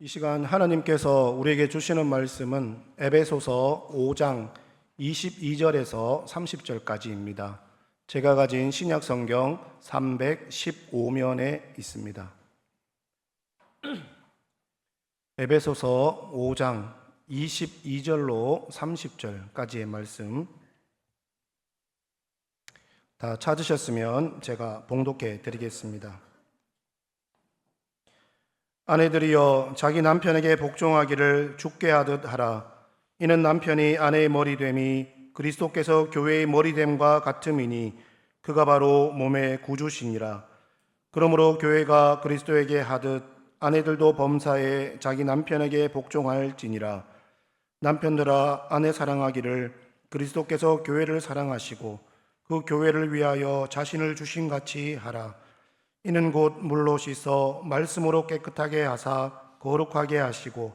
이 시간 하나님께서 우리에게 주시는 말씀은 에베소서 5장 22절에서 30절까지입니다. 제가 가진 신약 성경 315면에 있습니다. 에베소서 5장 22절로 30절까지의 말씀 다 찾으셨으면 제가 봉독해 드리겠습니다. 아내들이여 자기 남편에게 복종하기를 주께 하듯 하라. 이는 남편이 아내의 머리됨이 그리스도께서 교회의 머리됨과 같음이니 그가 바로 몸의 구주시니라. 그러므로 교회가 그리스도에게 하듯 아내들도 범사에 자기 남편에게 복종할지니라. 남편들아 아내 사랑하기를 그리스도께서 교회를 사랑하시고 그 교회를 위하여 자신을 주신 같이 하라. 이는 곧 물로 씻어 말씀으로 깨끗하게 하사 거룩하게 하시고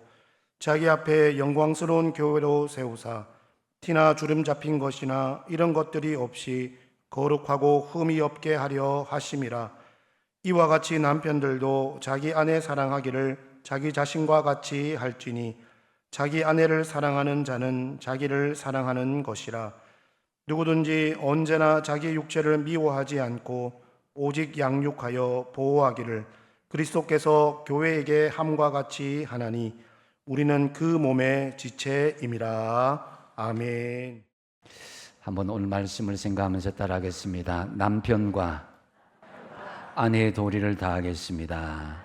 자기 앞에 영광스러운 교회로 세우사 티나 주름 잡힌 것이나 이런 것들이 없이 거룩하고 흠이 없게 하려 하심이라. 이와 같이 남편들도 자기 아내 사랑하기를 자기 자신과 같이 할지니 자기 아내를 사랑하는 자는 자기를 사랑하는 것이라. 누구든지 언제나 자기 육체를 미워하지 않고 오직 양육하여 보호하기를 그리스도께서 교회에게 함과 같이 하나니 우리는 그 몸의 지체임이라. 아멘. 한번 오늘 말씀을 생각하면서 따라하겠습니다. 남편과 아내의 도리를 다하겠습니다.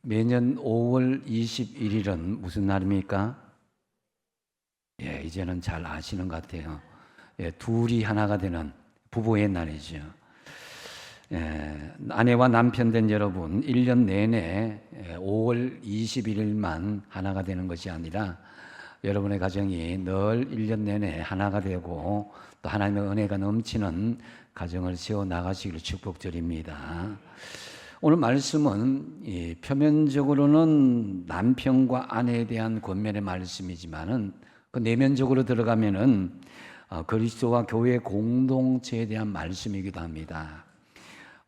매년 5월 21일은 무슨 날입니까? 이제는 잘 아시는 것 같아요. 둘이 하나가 되는 부부의 날이죠. 아내와 남편 된 여러분, 1년 내내 5월 21일만 하나가 되는 것이 아니라 여러분의 가정이 늘 1년 내내 하나가 되고 또 하나님의 은혜가 넘치는 가정을 세워 나가시기를 축복드립니다. 오늘 말씀은 표면적으로는 남편과 아내에 대한 권면의 말씀이지만은 그 내면적으로 들어가면은 그리스도와 교회 공동체에 대한 말씀이기도 합니다.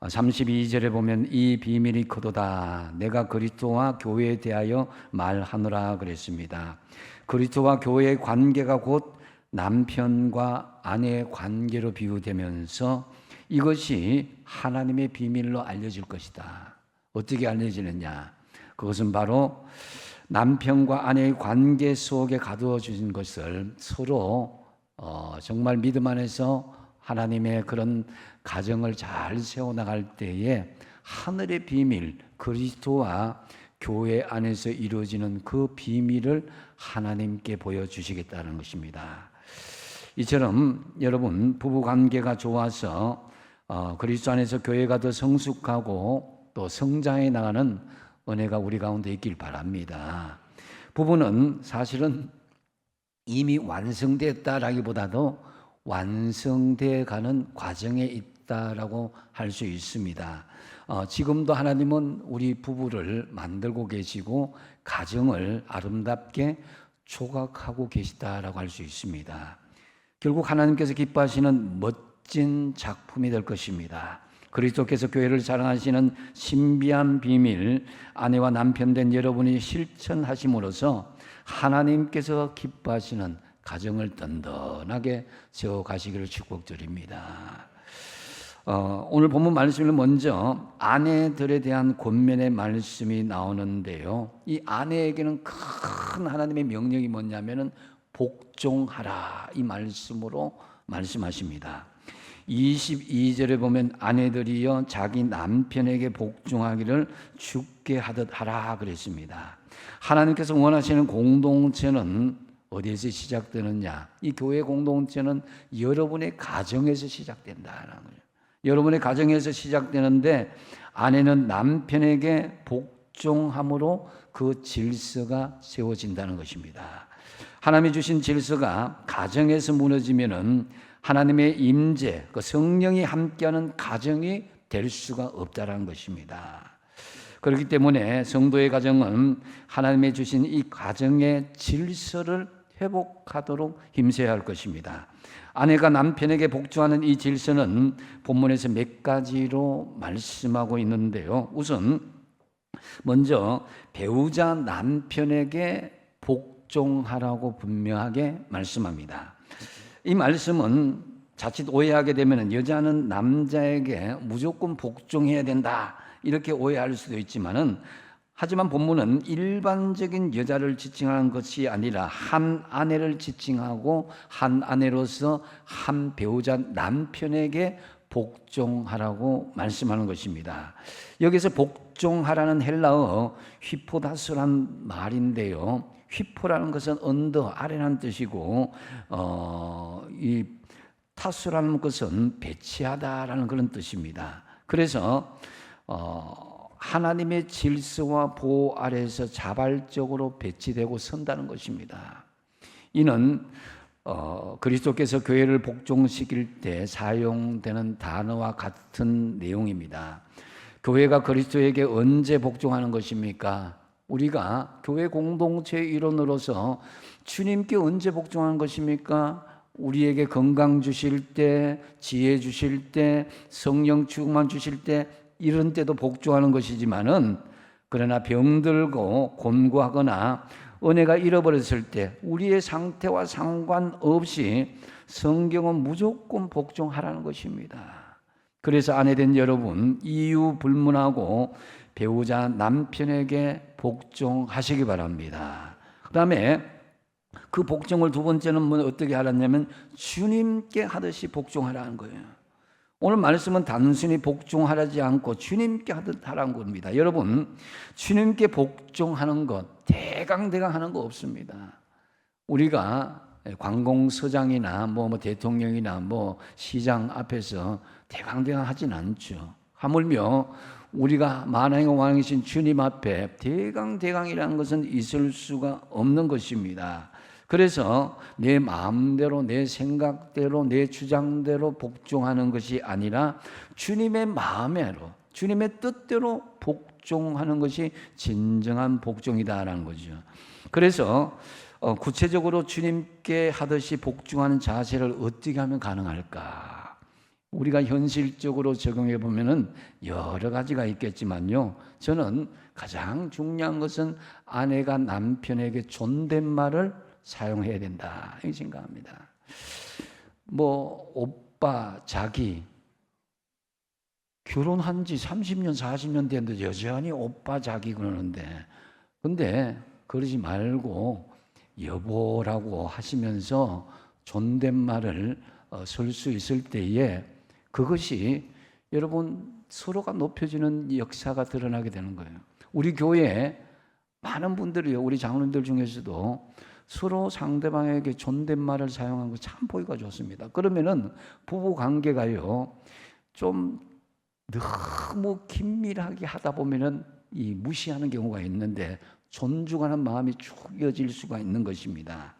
32절에 보면 이 비밀이 크도다. 내가 그리스도와 교회에 대하여 말하노라 그랬습니다. 그리스도와 교회의 관계가 곧 남편과 아내의 관계로 비유되면서 이것이 하나님의 비밀로 알려질 것이다. 어떻게 알려지느냐? 그것은 바로 남편과 아내의 관계 속에 가두어 주신 것을 서로 정말 믿음 안에서 하나님의 그런 가정을 잘 세워나갈 때에 하늘의 비밀, 그리스도와 교회 안에서 이루어지는 그 비밀을 하나님께 보여주시겠다는 것입니다. 이처럼 여러분 부부관계가 좋아서 그리스도 안에서 교회가 더 성숙하고 또 성장해 나가는 은혜가 우리 가운데 있길 바랍니다. 부부는 사실은 이미 완성됐다라기보다도 완성돼 가는 과정에 있다라고 할 수 있습니다. 지금도 하나님은 우리 부부를 만들고 계시고 가정을 아름답게 조각하고 계시다라고 할 수 있습니다. 결국 하나님께서 기뻐하시는 멋진 작품이 될 것입니다. 그리스도께서 교회를 사랑하시는 신비한 비밀, 아내와 남편 된 여러분이 실천하심으로써 하나님께서 기뻐하시는 가정을 든든하게 세워가시기를 축복드립니다. 오늘 본문 말씀을 먼저 아내들에 대한 권면의 말씀이 나오는데요. 이 아내에게는 큰 하나님의 명령이 뭐냐면은 복종하라, 이 말씀으로 말씀하십니다. 22절에 보면 아내들이여 자기 남편에게 복종하기를 주께 하듯 하라 그랬습니다. 하나님께서 원하시는 공동체는 어디에서 시작되느냐? 이 교회 공동체는 여러분의 가정에서 시작된다는 거예요. 여러분의 가정에서 시작되는데 아내는 남편에게 복종함으로 그 질서가 세워진다는 것입니다. 하나님이 주신 질서가 가정에서 무너지면은 하나님의 임재, 그 성령이 함께하는 가정이 될 수가 없다는 것입니다. 그렇기 때문에 성도의 가정은 하나님의 주신 이 가정의 질서를 회복하도록 힘써야 할 것입니다. 아내가 남편에게 복종하는 이 질서는 본문에서 몇 가지로 말씀하고 있는데요. 우선 먼저 배우자 남편에게 복종하라고 분명하게 말씀합니다. 이 말씀은 자칫 오해하게 되면 여자는 남자에게 무조건 복종해야 된다 이렇게 오해할 수도 있지만은, 하지만 본문은 일반적인 여자를 지칭하는 것이 아니라 한 아내를 지칭하고 한 아내로서 한 배우자 남편에게 복종하라고 말씀하는 것입니다. 여기서 복종하라는 헬라어 휘포다스란 말인데요. 휘포라는 것은 언더, 아래라는 뜻이고, 이 타스라는 것은 배치하다라는 그런 뜻입니다. 그래서 하나님의 질서와 보호 아래에서 자발적으로 배치되고 선다는 것입니다. 이는 그리스도께서 교회를 복종시킬 때 사용되는 단어와 같은 내용입니다. 교회가 그리스도에게 언제 복종하는 것입니까? 우리가 교회 공동체의 일원으로서 주님께 언제 복종하는 것입니까? 우리에게 건강 주실 때, 지혜 주실 때, 성령 충만 주실 때, 이런 때도 복종하는 것이지만은, 그러나 병들고 곤고하거나 은혜가 잃어버렸을 때 우리의 상태와 상관없이 성경은 무조건 복종하라는 것입니다. 그래서 아내된 여러분, 이유 불문하고 배우자 남편에게 복종하시기 바랍니다. 그 다음에 그 복종을 두 번째는 어떻게 하라냐면 주님께 하듯이 복종하라는 거예요. 오늘 말씀은 단순히 복종하지 않고 주님께 하듯 하라는 겁니다. 여러분, 주님께 복종하는 것 대강대강 하는 거 없습니다. 우리가 관공서장이나 뭐 대통령이나 뭐 시장 앞에서 대강대강 하진 않죠. 하물며 우리가 만왕의 왕이신 주님 앞에 대강대강이라는 것은 있을 수가 없는 것입니다. 그래서 내 마음대로, 내 생각대로, 내 주장대로 복종하는 것이 아니라 주님의 마음대로, 주님의 뜻대로 복종하는 것이 진정한 복종이다라는 거죠. 그래서 구체적으로 주님께 하듯이 복종하는 자세를 어떻게 하면 가능할까? 우리가 현실적으로 적용해 보면은 여러 가지가 있겠지만요. 저는 가장 중요한 것은 아내가 남편에게 존댓말을 사용해야 된다 이 생각합니다. 뭐 오빠, 자기, 결혼한 지 30년, 40년 됐는데 여전히 오빠, 자기 그러는데, 근데 그러지 말고 여보라고 하시면서 존댓말을 쓸 수 있을 때에 그것이 여러분 서로가 높여지는 역사가 드러나게 되는 거예요. 우리 교회에 많은 분들이요, 우리 장로님들 중에서도 서로 상대방에게 존댓말을 사용한 거 참 보기가 좋습니다. 그러면은 부부 관계가요 좀 너무 긴밀하게 하다 보면은 이 무시하는 경우가 있는데 존중하는 마음이 쭉 이어질 수가 있는 것입니다.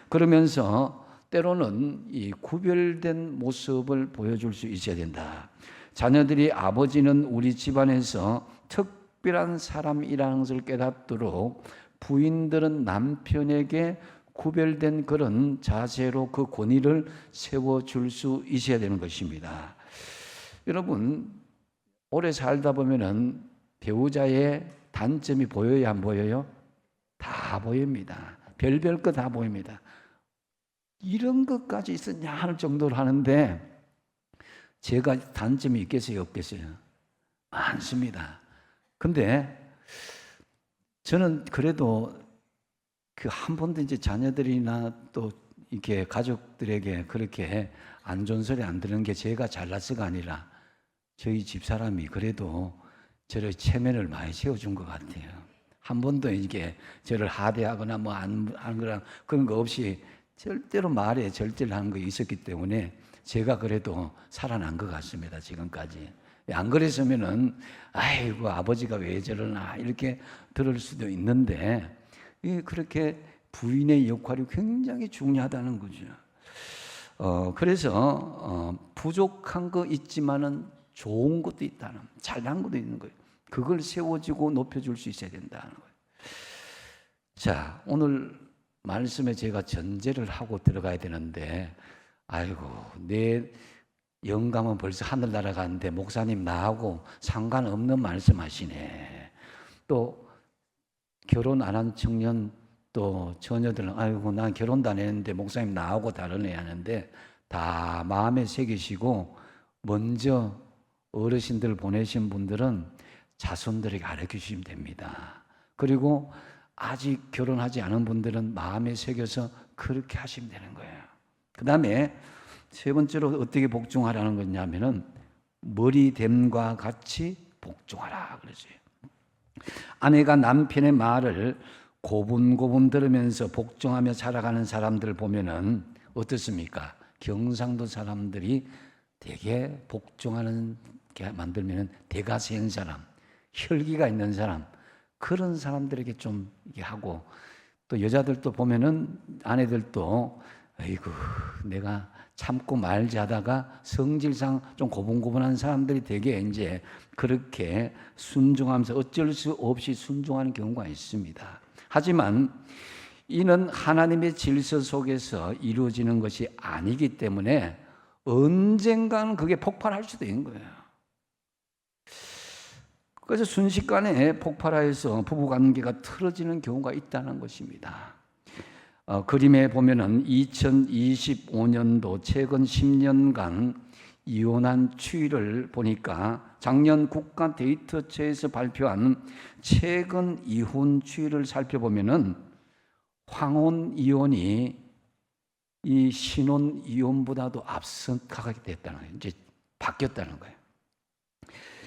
그러면서 때로는 이 구별된 모습을 보여줄 수 있어야 된다. 자녀들이 아버지는 우리 집안에서 특별한 사람이라는 것을 깨닫도록 부인들은 남편에게 구별된 그런 자세로 그 권위를 세워줄 수 있어야 되는 것입니다. 여러분, 오래 살다 보면은 배우자의 단점이 보여요, 안 보여요? 다 보입니다. 별별 거 다 보입니다. 이런 것까지 있었냐 하는 정도로 하는데 제가 단점이 있겠어요, 없겠어요? 많습니다. 근데 저는 그래도 그 한 번도 이제 자녀들이나 또 이렇게 가족들에게 그렇게 안 좋은 소리 안 들은 게 제가 잘나서가 아니라 저희 집사람이 그래도 저를 체면을 많이 세워준 것 같아요. 한 번도 이게 저를 하대하거나 뭐 안 그런 그런 거 없이 절대로 말에 절제를 하는 거 있었기 때문에 제가 그래도 살아난 것 같습니다, 지금까지. 안 그랬으면은 아이고 아버지가 왜 저러나 이렇게 들을 수도 있는데, 그렇게 부인의 역할이 굉장히 중요하다는 거죠. 그래서 부족한 거 있지만은 좋은 것도 있다는, 잘난 것도 있는 거예요. 그걸 세워주고 높여줄 수 있어야 된다는 거예요. 자, 오늘 말씀에 제가 전제를 하고 들어가야 되는데, 아이고 내 영감은 벌써 하늘 날아가는데 목사님 나하고 상관없는 말씀하시네. 또 결혼 안 한 청년 또 처녀들은 아이고 난 결혼도 안 했는데 목사님 나하고 다르네 하는데 다 마음에 새기시고 먼저 어르신들 보내신 분들은 자손들에게 가르치시면 됩니다. 그리고 아직 결혼하지 않은 분들은 마음에 새겨서 그렇게 하시면 되는 거예요. 그 다음에 세 번째로 어떻게 복종하라는 거냐면은 머리됨과 같이 복종하라 그러죠. 아내가 남편의 말을 고분고분 들으면서 복종하며 살아가는 사람들을 보면은 어떻습니까? 경상도 사람들이 되게 복종하는 게 만들면은 대가 세운 사람, 혈기가 있는 사람, 그런 사람들에게 좀 이게 하고, 또 여자들도 보면은 아내들도 아이고 내가 참고 말지 하다가 성질상 좀 고분고분한 사람들이 되게 이제 그렇게 순종하면서 어쩔 수 없이 순종하는 경우가 있습니다. 하지만 이는 하나님의 질서 속에서 이루어지는 것이 아니기 때문에 언젠가는 그게 폭발할 수도 있는 거예요. 그래서 순식간에 폭발하여서 부부관계가 틀어지는 경우가 있다는 것입니다. 그림에 보면은 2025년도 최근 10년간 이혼한 추이를 보니까 작년 국가 데이터처에서 발표한 최근 이혼 추이를 살펴보면은 황혼 이혼이 이 신혼 이혼보다도 앞서가게 됐다는 거예요. 이제 바뀌었다는 거예요.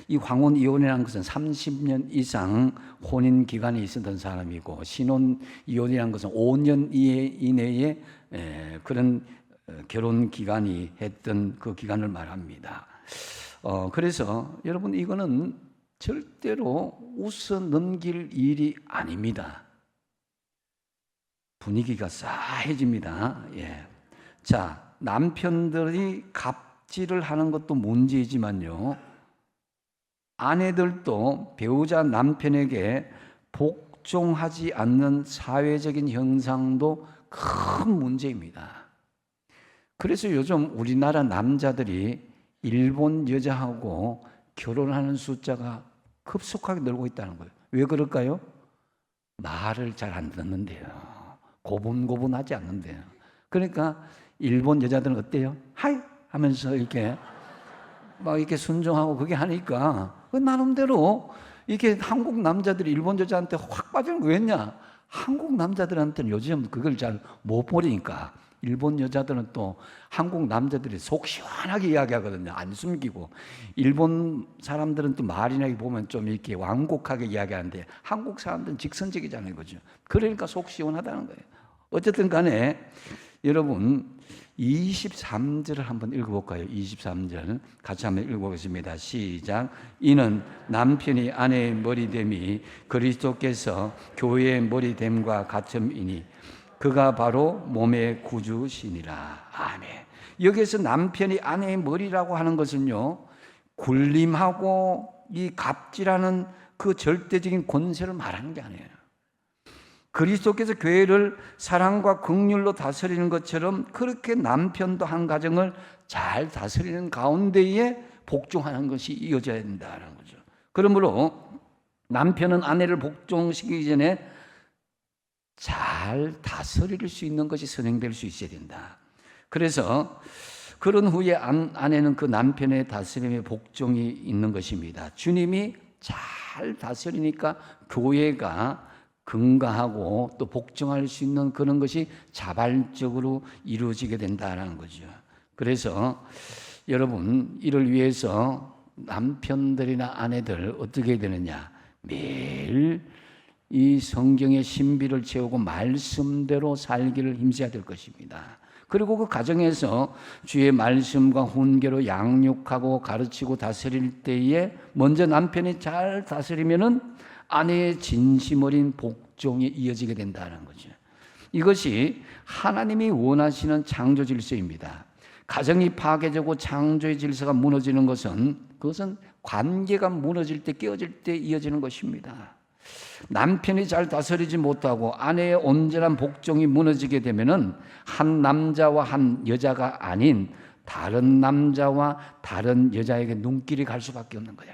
이 황혼 이혼이라는 것은 30년 이상 혼인 기간이 있었던 사람이고, 신혼 이혼이라는 것은 5년 이내에 그런 결혼 기간이 했던 그 기간을 말합니다. 그래서 여러분 이거는 절대로 웃어 넘길 일이 아닙니다. 분위기가 싸해집니다. 예. 자, 남편들이 갑질을 하는 것도 문제이지만요, 아내들도 배우자 남편에게 복종하지 않는 사회적인 현상도 큰 문제입니다. 그래서 요즘 우리나라 남자들이 일본 여자하고 결혼하는 숫자가 급속하게 늘고 있다는 거예요. 왜 그럴까요? 말을 잘 안 듣는데요. 고분고분하지 않는데요. 그러니까 일본 여자들은 어때요? 하이 하면서 이렇게 막 이렇게 순종하고 그게 하니까 그 나름대로 이게 한국 남자들이 일본 여자한테 확 빠지는 거 왜냐? 한국 남자들한테는 요즘 그걸 잘 못 버리니까 일본 여자들은 또 한국 남자들이 속 시원하게 이야기하거든요. 안 숨기고. 일본 사람들은 또 말이나 보면 좀 이렇게 완곡하게 이야기하는데 한국 사람들은 직선적이잖아요. 그죠? 그러니까 속 시원하다는 거예요. 어쨌든 간에 여러분 23절을 한번 읽어볼까요? 23절 같이 한번 읽어보겠습니다. 시작. 이는 남편이 아내의 머리됨이 그리스도께서 교회의 머리됨과 같음이니 그가 바로 몸의 구주시니라. 아멘. 여기에서 남편이 아내의 머리라고 하는 것은요, 굴림하고 이 갑질하는 그 절대적인 권세를 말하는 게 아니에요. 그리스도께서 교회를 사랑과 긍휼로 다스리는 것처럼 그렇게 남편도 한 가정을 잘 다스리는 가운데에 복종하는 것이 이어져야 된다는 거죠. 그러므로 남편은 아내를 복종시키기 전에 잘 다스릴 수 있는 것이 선행될 수 있어야 된다. 그래서 그런 후에 아내는 그 남편의 다스림에 복종이 있는 것입니다. 주님이 잘 다스리니까 교회가 건강하고 또 복종할 수 있는 그런 것이 자발적으로 이루어지게 된다는 거죠. 그래서 여러분 이를 위해서 남편들이나 아내들 어떻게 해야 되느냐? 매일 이 성경의 신비를 채우고 말씀대로 살기를 힘써야 될 것입니다. 그리고 그 가정에서 주의 말씀과 훈계로 양육하고 가르치고 다스릴 때에 먼저 남편이 잘 다스리면은 아내의 진심 어린 복종이 이어지게 된다는 거죠. 이것이 하나님이 원하시는 창조 질서입니다. 가정이 파괴되고 창조의 질서가 무너지는 것은 그것은 관계가 무너질 때 깨어질 때 이어지는 것입니다. 남편이 잘 다스리지 못하고 아내의 온전한 복종이 무너지게 되면은 한 남자와 한 여자가 아닌 다른 남자와 다른 여자에게 눈길이 갈 수밖에 없는 거예요.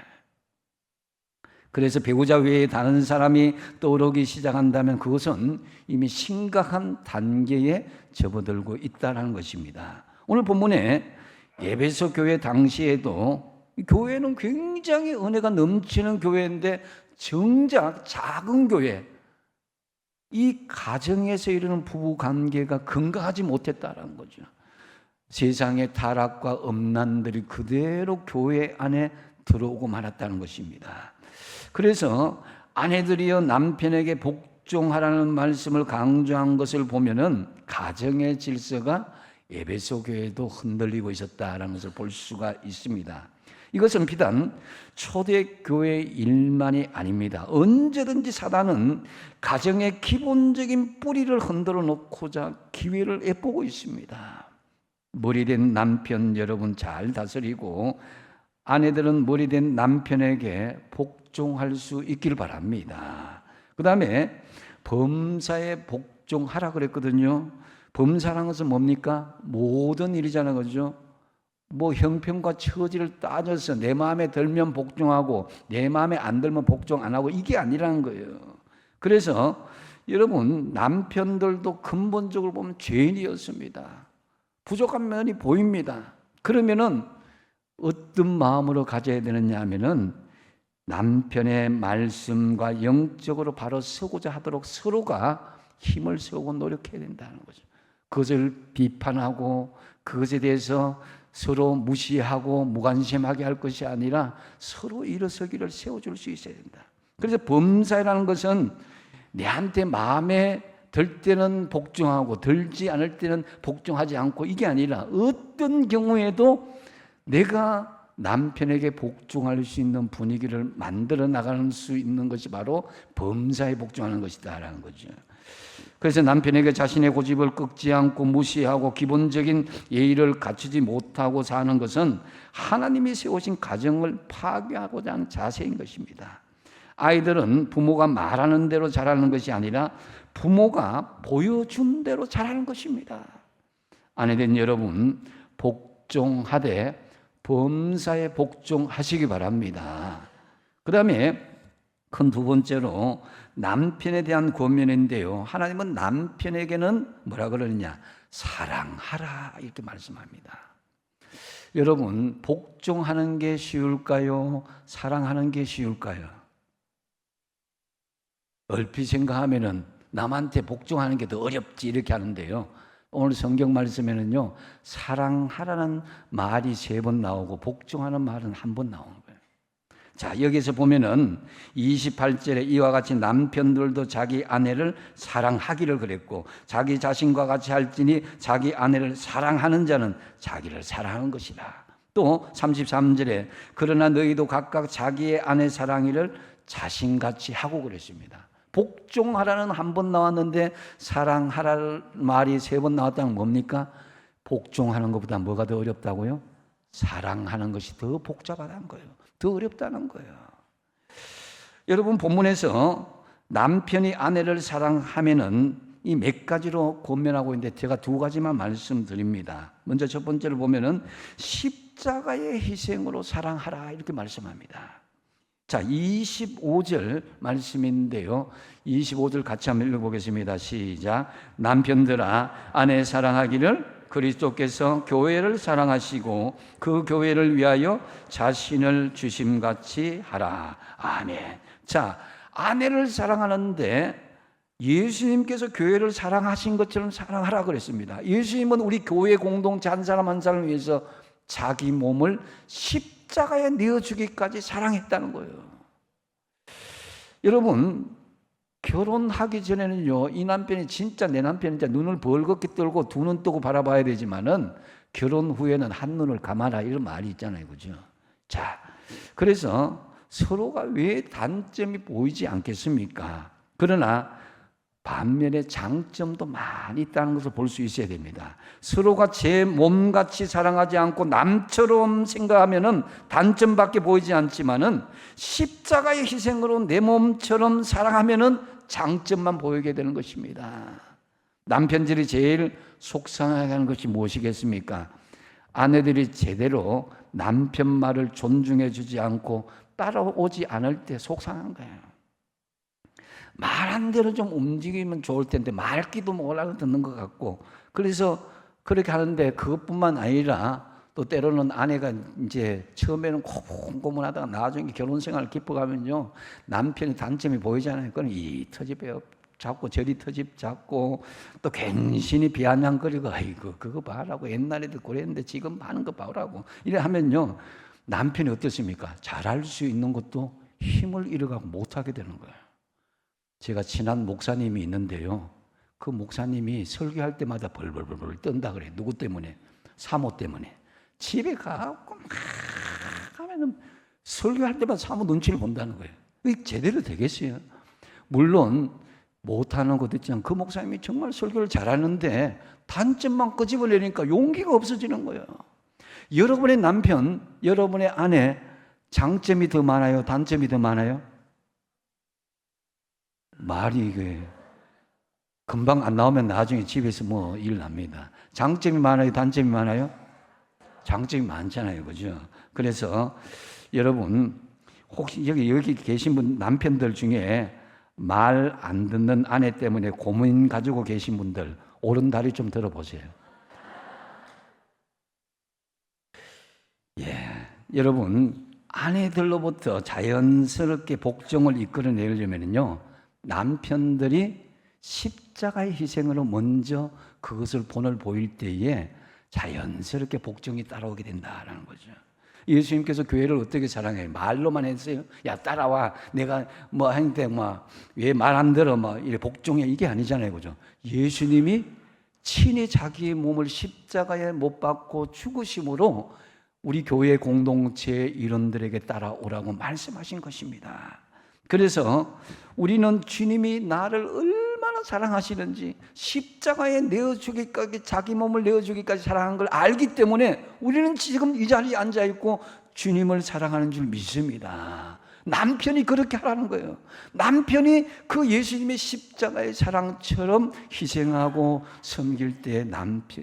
그래서 배우자 외에 다른 사람이 떠오르기 시작한다면 그것은 이미 심각한 단계에 접어들고 있다는 것입니다. 오늘 본문에 에베소 교회 당시에도 이 교회는 굉장히 은혜가 넘치는 교회인데 정작 작은 교회, 이 가정에서 이르는 부부 관계가 건강하지 못했다는 거죠. 세상의 타락과 음란들이 그대로 교회 안에 들어오고 말았다는 것입니다. 그래서 아내들이여 남편에게 복종하라는 말씀을 강조한 것을 보면은 가정의 질서가 에베소 교회도 흔들리고 있었다는 것을 볼 수가 있습니다. 이것은 비단 초대교회 일만이 아닙니다. 언제든지 사단은 가정의 기본적인 뿌리를 흔들어 놓고자 기회를 엿보고 있습니다. 머리된 남편 여러분 잘 다스리고 아내들은 머리된 남편에게 복종할 수 있길 바랍니다. 그 다음에 범사에 복종하라 그랬거든요. 범사라는 것은 뭡니까? 모든 일이잖아요, 그죠? 뭐 형편과 처지를 따져서 내 마음에 들면 복종하고 내 마음에 안 들면 복종 안 하고 이게 아니라는 거예요. 그래서 여러분 남편들도 근본적으로 보면 죄인이었습니다. 부족한 면이 보입니다. 그러면은 어떤 마음으로 가져야 되느냐 하면은 남편의 말씀과 영적으로 바로 서고자 하도록 서로가 힘을 세우고 노력해야 된다는 거죠. 그것을 비판하고 그것에 대해서 서로 무시하고 무관심하게 할 것이 아니라 서로 일어서기를 세워줄 수 있어야 된다. 그래서 범사라는 것은 내한테 마음에 들 때는 복종하고 들지 않을 때는 복종하지 않고 이게 아니라 어떤 경우에도 내가 남편에게 복종할 수 있는 분위기를 만들어 나가는 수 있는 것이 바로 범사에 복종하는 것이다라는 거죠. 그래서 남편에게 자신의 고집을 꺾지 않고 무시하고 기본적인 예의를 갖추지 못하고 사는 것은 하나님이 세우신 가정을 파괴하고자 하는 자세인 것입니다. 아이들은 부모가 말하는 대로 자라는 것이 아니라 부모가 보여준 대로 자라는 것입니다. 아내된 여러분 복종하되 범사에 복종하시기 바랍니다. 그 다음에 큰 두 번째로 남편에 대한 권면인데요. 하나님은 남편에게는 뭐라 그러느냐? 사랑하라 이렇게 말씀합니다. 여러분 복종하는 게 쉬울까요? 사랑하는 게 쉬울까요? 얼핏 생각하면은 남한테 복종하는 게 더 어렵지 이렇게 하는데요. 오늘 성경 말씀에는요. 사랑하라는 말이 3번 나오고 복종하는 말은 1번 나오는 거예요. 자, 여기서 보면은 28절에 이와 같이 남편들도 자기 아내를 사랑하기를 그랬고 자기 자신과 같이 할지니 자기 아내를 사랑하는 자는 자기를 사랑하는 것이라. 또 33절에 그러나 너희도 각각 자기의 아내 사랑이를 자신같이 하고 그랬습니다. 복종하라는 1번 나왔는데 사랑하라는 말이 3번 나왔다는 뭡니까? 복종하는 것보다 뭐가 더 어렵다고요? 사랑하는 것이 더 복잡하다는 거예요. 더 어렵다는 거예요. 여러분 본문에서 남편이 아내를 사랑하면은 이 몇 가지로 권면하고 있는데 제가 2가지만 말씀드립니다. 먼저 첫 번째로 보면은 십자가의 희생으로 사랑하라 이렇게 말씀합니다. 자, 25절 말씀인데요. 25절 같이 한번 읽어보겠습니다. 시작. 남편들아 아내 사랑하기를 그리스도께서 교회를 사랑하시고 그 교회를 위하여 자신을 주심같이 하라. 아멘. 자, 아내를 사랑하는데 예수님께서 교회를 사랑하신 것처럼 사랑하라 그랬습니다. 예수님은 우리 교회 공동체 한 사람 한 사람을 위해서 자기 몸을 십자가에 내어주기까지 사랑했다는 거예요. 여러분 결혼하기 전에는요, 이 남편이 진짜 내 남편인지 눈을 벌겋게 뜨고 두 눈 뜨고 바라봐야 되지만은 결혼 후에는 한눈을 감아라 이런 말이 있잖아요, 그죠? 자, 그래서 서로가 왜 단점이 보이지 않겠습니까? 그러나 반면에 장점도 많이 있다는 것을 볼 수 있어야 됩니다. 서로가 제 몸같이 사랑하지 않고 남처럼 생각하면은 단점밖에 보이지 않지만은 십자가의 희생으로 내 몸처럼 사랑하면은 장점만 보이게 되는 것입니다. 남편들이 제일 속상하게 하는 것이 무엇이겠습니까? 아내들이 제대로 남편 말을 존중해 주지 않고 따라오지 않을 때 속상한 거예요. 말한 대로 좀 움직이면 좋을 텐데 말귀도 못 알아듣는 것 같고, 그래서 그렇게 하는데 그것뿐만 아니라 또 때로는 아내가 이제 처음에는 고문고문하다가 나중에 결혼 생활 깊어가면요, 남편이 단점이 보이잖아요. 그건 이 터집에 잡고 저리 터집 잡고 또 괜시니 비아냥거리고, 아이고 그거 봐라고, 옛날에도 그랬는데 지금 하는 거 봐라고 이래 하면요, 남편이 어떻습니까? 잘할 수 있는 것도 힘을 잃어가고 못하게 되는 거예요. 제가 친한 목사님이 있는데요, 그 목사님이 설교할 때마다 벌벌벌 떤다 그래요. 누구 때문에? 사모 때문에. 집에 가고 막 하면은 설교할 때마다 사모 눈치를 본다는 거예요. 이게 제대로 되겠어요? 물론 못하는 것도 있지만 그 목사님이 정말 설교를 잘하는데 단점만 끄집어내니까 용기가 없어지는 거예요. 여러분의 남편, 여러분의 아내, 장점이 더 많아요? 단점이 더 많아요? 말이 이게 금방 안 나오면 나중에 집에서 뭐 일 납니다. 장점이 많아요? 단점이 많아요? 장점이 많잖아요. 그죠? 그래서 여러분, 혹시 여기 계신 분, 남편들 중에 말 안 듣는 아내 때문에 고민 가지고 계신 분들, 오른다리 좀 들어보세요. 예, 여러분, 아내들로부터 자연스럽게 복종을 이끌어내려면요, 남편들이 십자가의 희생으로 먼저 그것을 본을 보일 때에 자연스럽게 복종이 따라오게 된다라는 거죠. 예수님께서 교회를 어떻게 사랑해요? 말로만 했어요. 야 따라와. 내가 뭐 하는데 왜 말 안 들어? 이래 복종해, 이게 아니잖아요, 그죠? 예수님이 친히 자기의 몸을 십자가에 못 박고 죽으심으로 우리 교회 공동체 일원들에게 따라오라고 말씀하신 것입니다. 그래서 우리는 주님이 나를 얼마나 사랑하시는지, 십자가에 내어주기까지, 자기 몸을 내어주기까지 사랑한 걸 알기 때문에 우리는 지금 이 자리에 앉아있고 주님을 사랑하는 줄 믿습니다. 남편이 그렇게 하라는 거예요. 남편이 그 예수님의 십자가의 사랑처럼 희생하고 섬길 때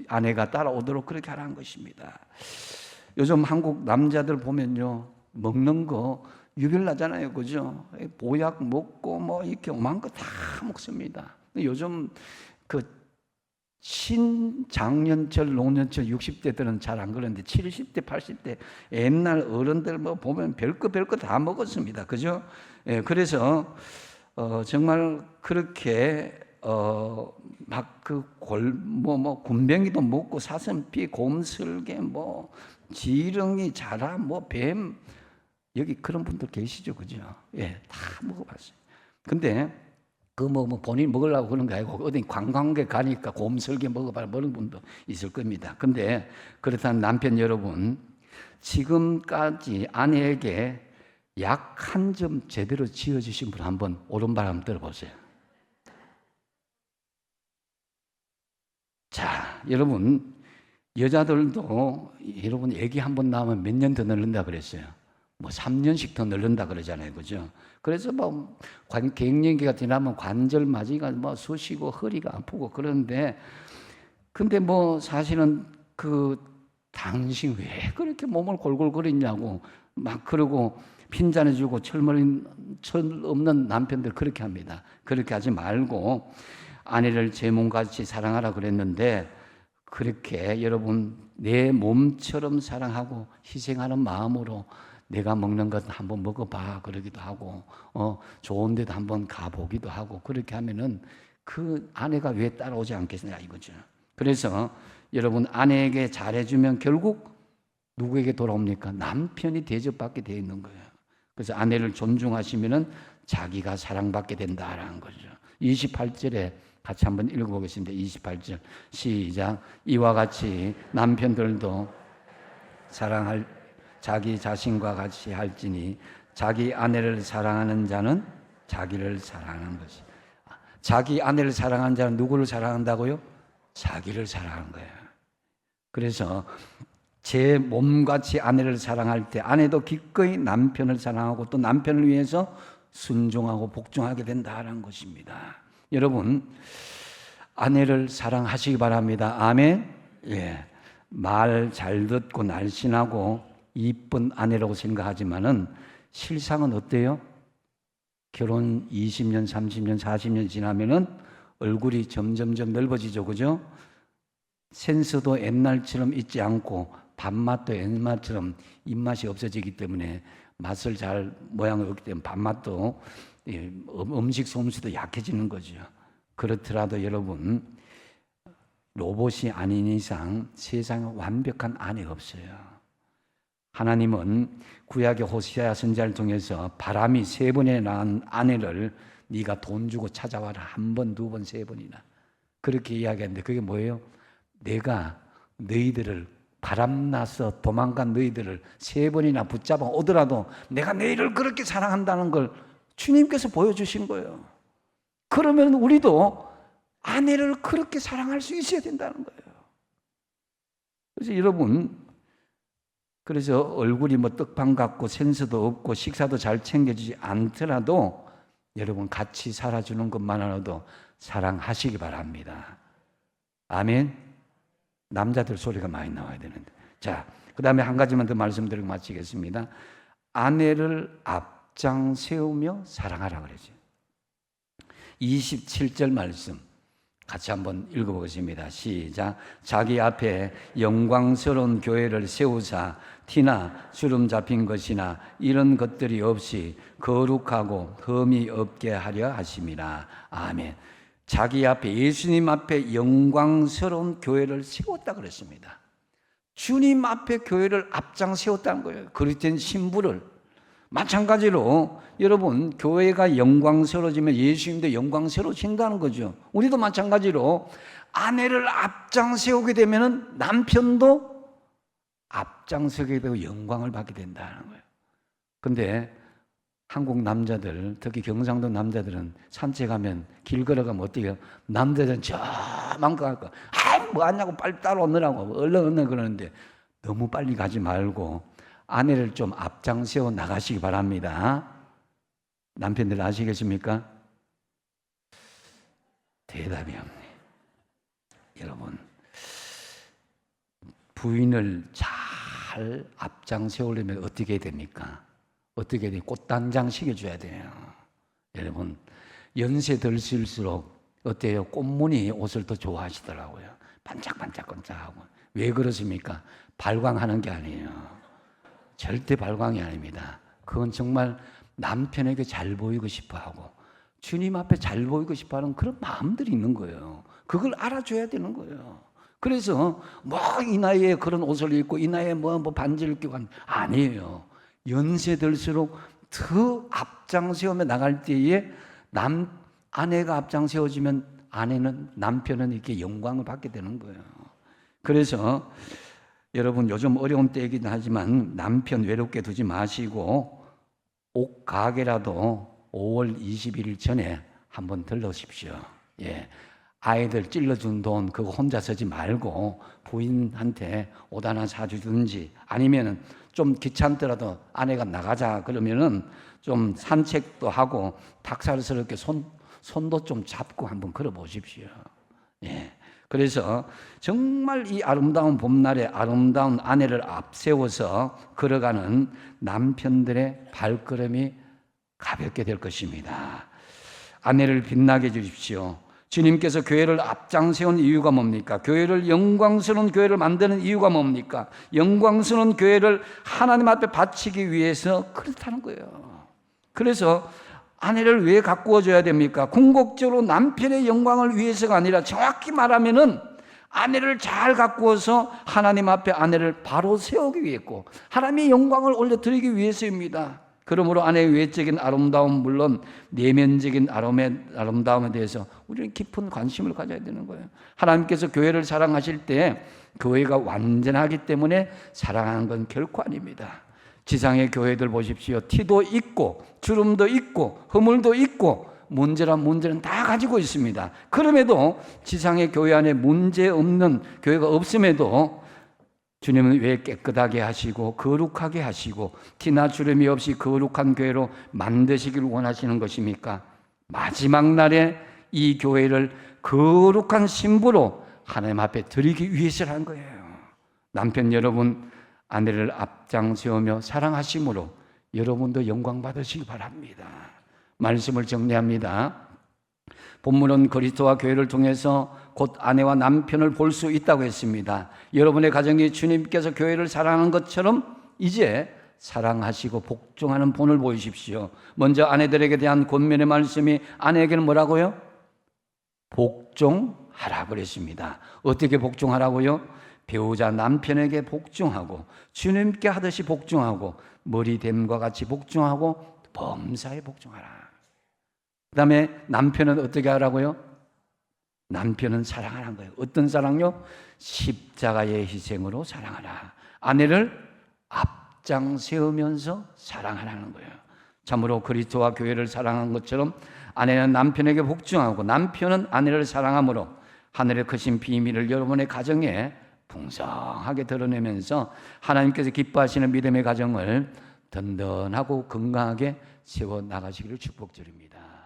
아내가 따라오도록 그렇게 하라는 것입니다. 요즘 한국 남자들 보면요, 먹는 거 유별나잖아요, 그죠? 보약 먹고 이렇게 오만 거 다 먹습니다. 요즘 그 신장년철, 노년철 60대들은 잘 안 그러는데 70대, 80대 옛날 어른들 보면 별거 다 먹었습니다, 그죠? 예, 그래서 정말 그렇게 막 그 굼벵이도 먹고 사슴피, 곰슬개, 지렁이, 자라, 뱀, 여기 그런 분들 계시죠, 그죠? 예, 다 먹어봤어요. 근데 본인 먹으려고 그런 게 아니고 어디 관광객 가니까 곰슬개 먹어봐라 그런 분도 있을 겁니다. 근데 그렇다면 남편 여러분, 지금까지 아내에게 약 한 점 제대로 지어주신 분 한번 오른발 한번 들어보세요. 자, 여러분, 여자들도 여러분 애기 한 번 낳으면 몇 년 더 낳는다 그랬어요. 3년씩 더 늘른다 그러잖아요, 그죠? 그래서 갱년기가 지나면 관절 마디가 쑤시고 허리가 아프고 그러는데, 근데 사실은 당신 왜 그렇게 몸을 골골거리냐고 그러고 핀잔해주고 철 없는 남편들 그렇게 합니다. 그렇게 하지 말고 아내를 제 몸같이 사랑하라 그랬는데, 그렇게 여러분 내 몸처럼 사랑하고 희생하는 마음으로 내가 먹는 것 한번 먹어봐 그러기도 하고, 좋은 데도 한번 가보기도 하고, 그렇게 하면은 그 아내가 왜 따라오지 않겠느냐 이거죠. 그래서 여러분, 아내에게 잘해주면 결국 누구에게 돌아옵니까? 남편이 대접받게 되어 있는 거예요. 그래서 아내를 존중하시면은 자기가 사랑받게 된다라는 거죠. 28절에 같이 한번 읽어보겠습니다. 28절 시작. 이와 같이 남편들도 사랑할 자기 자신과 같이 할지니 자기 아내를 사랑하는 자는 자기를 사랑하는 것이. 자기 아내를 사랑하는 자는 누구를 사랑한다고요? 자기를 사랑하는 거예요. 그래서 제 몸같이 아내를 사랑할 때 아내도 기꺼이 남편을 사랑하고 또 남편을 위해서 순종하고 복종하게 된다는 것입니다. 여러분, 아내를 사랑하시기 바랍니다. 아멘. 예, 말 잘 듣고 날씬하고 이쁜 아내라고 생각하지만은 실상은 어때요? 결혼 20년, 30년, 40년 지나면은 얼굴이 점점점 넓어지죠. 그죠? 센스도 옛날처럼 있지 않고 밥맛도 옛날처럼 입맛이 없어지기 때문에 맛을 잘 모양을 얻기 때문에 밥맛도 음식 솜씨도 약해지는 거죠. 그렇더라도 여러분 로봇이 아닌 이상 세상에 완벽한 아내가 없어요. 하나님은 구약의 호세아 선지자를 통해서 바람이 3번에 낳은 아내를 네가 돈 주고 찾아와라. 1번, 2번, 3번이나 그렇게 이야기하는데 그게 뭐예요? 내가 너희들을 바람나서 도망간 너희들을 3번이나 붙잡아 오더라도 내가 너희를 그렇게 사랑한다는 걸 주님께서 보여주신 거예요. 그러면 우리도 아내를 그렇게 사랑할 수 있어야 된다는 거예요. 그래서 여러분, 그래서 얼굴이 뭐 떡방 같고 센스도 없고 식사도 잘 챙겨주지 않더라도 여러분 같이 살아주는 것만으로도 사랑하시기 바랍니다. 아멘. 남자들 소리가 많이 나와야 되는데. 자, 그 다음에 한 가지만 더 말씀드리고 마치겠습니다. 아내를 앞장 세우며 사랑하라 그러죠. 27절 말씀 같이 한번 읽어보겠습니다. 시작. 자기 앞에 영광스러운 교회를 세우사 티나 주름 잡힌 것이나 이런 것들이 없이 거룩하고 흠이 없게 하려 하심이라. 아멘. 자기 앞에 예수님 앞에 영광스러운 교회를 세웠다 그랬습니다. 주님 앞에 교회를 앞장 세웠다는 거예요. 그리스도인 신부를. 마찬가지로 여러분 교회가 영광스러워지면 예수님도 영광스러워진다는 거죠. 우리도 마찬가지로 아내를 앞장 세우게 되면 남편도 앞장 서게 되고 영광을 받게 된다는 거예요. 근데 한국 남자들, 특히 경상도 남자들은 산책하면 길 걸어가면 어떻게 해요? 남자들은 저만 가고 뭐 하냐고 빨리 따라오느라고 얼른 그러는데 너무 빨리 가지 말고 아내를 좀 앞장 세워 나가시기 바랍니다. 남편들 아시겠습니까? 대답이 없네. 여러분, 부인을 잘 앞장 세우려면 어떻게 해야 됩니까? 어떻게 해야 돼요? 꽃단장 시켜줘야 돼요. 여러분, 연세 들수록 어때요? 꽃무늬 옷을 더 좋아하시더라고요. 반짝반짝반짝하고. 왜 그렇습니까? 발광하는 게 아니에요. 절대 발광이 아닙니다. 그건 정말 남편에게 잘 보이고 싶어하고 주님 앞에 잘 보이고 싶어하는 그런 마음들이 있는 거예요. 그걸 알아줘야 되는 거예요. 그래서 뭐 이 나이에 그런 옷을 입고 이 나이에 뭐 반지를 끼고 아니에요. 연세 들수록 더 앞장 세우며 나갈 때에 아내가 앞장 세워지면 아내는 남편은 이렇게 영광을 받게 되는 거예요. 그래서 여러분 요즘 어려운 때이긴 하지만 남편 외롭게 두지 마시고 옷 가게라도 5월 21일 전에 한번 들러오십시오. 예. 아이들 찔러준 돈 그거 혼자 쓰지 말고 부인한테 옷 하나 사주든지 아니면은 좀 귀찮더라도 아내가 나가자 그러면은 좀 산책도 하고 닭살스럽게 손도 좀 잡고 한번 걸어 보십시오. 예. 그래서 정말 이 아름다운 봄날에 아름다운 아내를 앞세워서 걸어가는 남편들의 발걸음이 가볍게 될 것입니다. 아내를 빛나게 해주십시오. 주님께서 교회를 앞장 세운 이유가 뭡니까? 교회를 영광스러운 교회를 만드는 이유가 뭡니까? 영광스러운 교회를 하나님 앞에 바치기 위해서 그렇다는 거예요. 그래서 아내를 왜 가꾸어 줘야 됩니까? 궁극적으로 남편의 영광을 위해서가 아니라 정확히 말하면은 아내를 잘 가꾸어서 하나님 앞에 아내를 바로 세우기 위해고 하나님의 영광을 올려드리기 위해서입니다. 그러므로 아내의 외적인 아름다움 물론 내면적인 아름다움에 대해서 우리는 깊은 관심을 가져야 되는 거예요. 하나님께서 교회를 사랑하실 때 교회가 완전하기 때문에 사랑하는 건 결코 아닙니다. 지상의 교회들 보십시오. 티도 있고 주름도 있고 허물도 있고 문제란 문제는 다 가지고 있습니다. 그럼에도 지상의 교회 안에 문제 없는 교회가 없음에도 주님은 왜 깨끗하게 하시고 거룩하게 하시고 티나 주름이 없이 거룩한 교회로 만드시길 원하시는 것입니까? 마지막 날에 이 교회를 거룩한 신부로 하나님 앞에 드리기 위해서라는 거예요. 남편 여러분, 아내를 앞장 세우며 사랑하심으로 여러분도 영광 받으시기 바랍니다. 말씀을 정리합니다. 본문은 그리스도와 교회를 통해서 곧 아내와 남편을 볼 수 있다고 했습니다. 여러분의 가정이 주님께서 교회를 사랑하는 것처럼 이제 사랑하시고 복종하는 본을 보이십시오. 먼저 아내들에게 대한 권면의 말씀이 아내에게는 뭐라고요? 복종하라 그랬습니다. 어떻게 복종하라고요? 배우자 남편에게 복종하고 주님께 하듯이 복종하고 머리됨과 같이 복종하고 범사에 복종하라. 그 다음에 남편은 어떻게 하라고요? 남편은 사랑하라는 거예요. 어떤 사랑요? 십자가의 희생으로 사랑하라. 아내를 앞장 세우면서 사랑하라는 거예요. 참으로 그리스도와 교회를 사랑한 것처럼 아내는 남편에게 복종하고 남편은 아내를 사랑함으로 하늘의 크신 비밀을 여러분의 가정에 풍성하게 드러내면서 하나님께서 기뻐하시는 믿음의 가정을 든든하고 건강하게 세워나가시기를 축복드립니다.